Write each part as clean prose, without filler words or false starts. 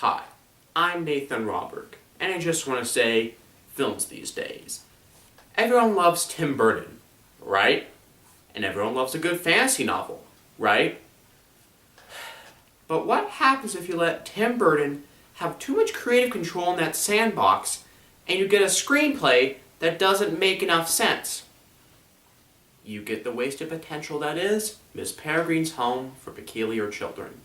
Hi, I'm Nathan Robert, and I just want to say, films these days. Everyone loves Tim Burton, right? And everyone loves a good fantasy novel, right? But what happens if you let Tim Burton have too much creative control in that sandbox and you get a screenplay that doesn't make enough sense? You get the wasted potential that is Miss Peregrine's Home for Peculiar Children.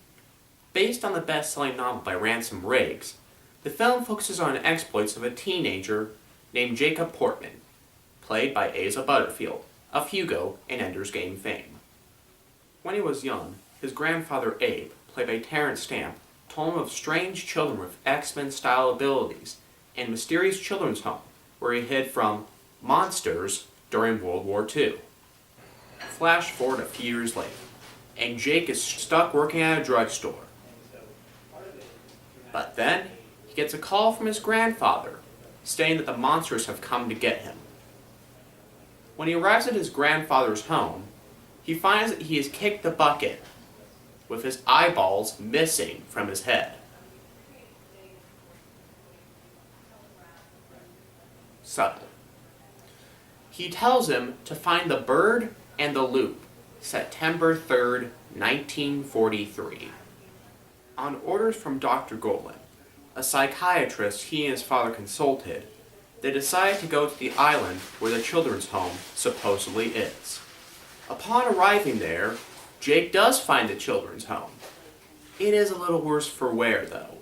Based on the best-selling novel by Ransom Riggs, the film focuses on exploits of a teenager named Jacob Portman, played by Asa Butterfield, of Hugo and Ender's Game fame. When he was young, his grandfather Abe, played by Terrence Stamp, told him of strange children with X-Men style abilities and mysterious children's home where he hid from monsters during World War II. Flash forward a few years later, and Jake is stuck working at a drugstore. But then, he gets a call from his grandfather, stating that the monsters have come to get him. When he arrives at his grandfather's home, he finds that he has kicked the bucket, with his eyeballs missing from his head. Subtle. He tells him to find the bird and the loop, September 3rd, 1943. On orders from Dr. Golan, a psychiatrist he and his father consulted, they decided to go to the island where the children's home supposedly is. Upon arriving there, Jake does find the children's home. It is a little worse for wear, though.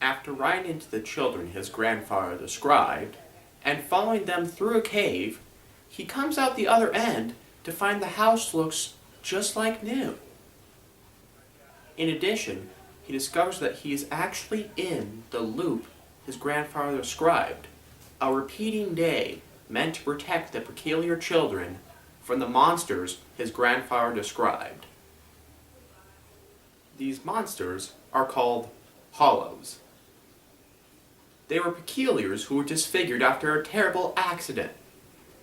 After riding into the children his grandfather described, and following them through a cave, he comes out the other end to find the house looks just like new. In addition, he discovers that he is actually in the loop his grandfather described, a repeating day meant to protect the peculiar children from the monsters his grandfather described. These monsters are called hollows. They were peculiars who were disfigured after a terrible accident,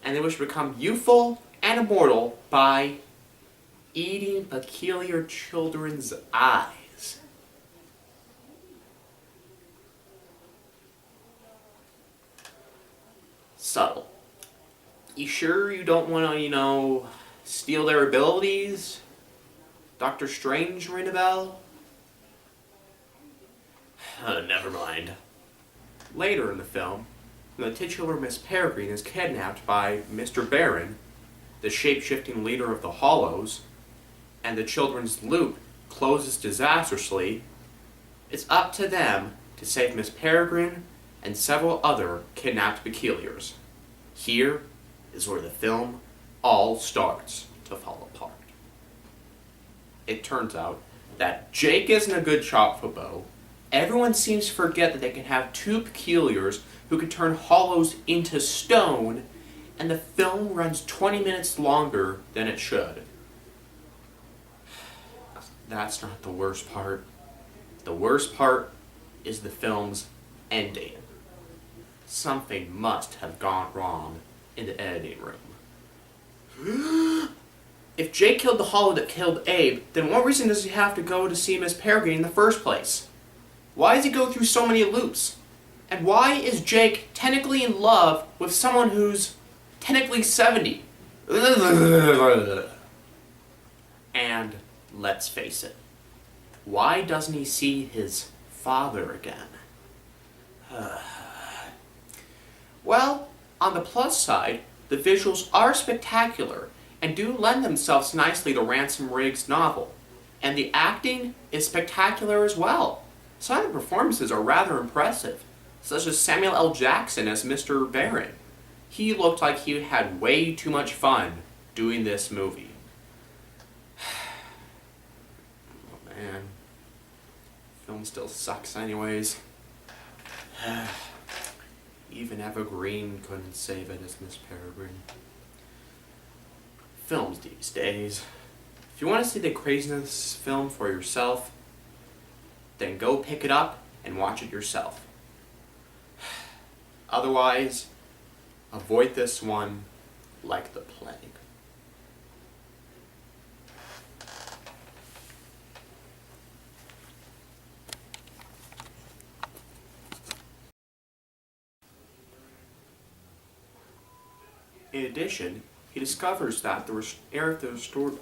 and they wish to become youthful and immortal by eating peculiar children's eyes. Subtle. You sure you don't want to, steal their abilities? Doctor Strange ring a bell? Never mind. Later in the film, the titular Miss Peregrine is kidnapped by Mr. Barron, the shape-shifting leader of the Hollows, and the children's loop closes disastrously. It's up to them to save Miss Peregrine and several other kidnapped peculiars. Here is where the film all starts to fall apart. It turns out that Jake isn't a good shot for bow. Everyone seems to forget that they can have two peculiars who can turn hollows into stone, and the film runs 20 minutes longer than it should. That's not the worst part. The worst part is the film's ending. Something must have gone wrong in the editing room. If Jake killed the hollow that killed Abe, then what reason does he have to go to see Miss Peregrine in the first place? Why does he go through so many loops? And why is Jake technically in love with someone who's technically 70? And let's face it, why doesn't he see his father again? Well, on the plus side, the visuals are spectacular and do lend themselves nicely to Ransom Riggs' novel, and the acting is spectacular as well. Some of the performances are rather impressive, such as Samuel L. Jackson as Mr. Barron. He looked like he had way too much fun doing this movie. Oh man, film still sucks anyways. Even Eva Green couldn't save it as Miss Peregrine. Films these days. If you want to see the craziness film for yourself, then go pick it up and watch it yourself. Otherwise, avoid this one like the plague. In addition, he discovers that the air of the restored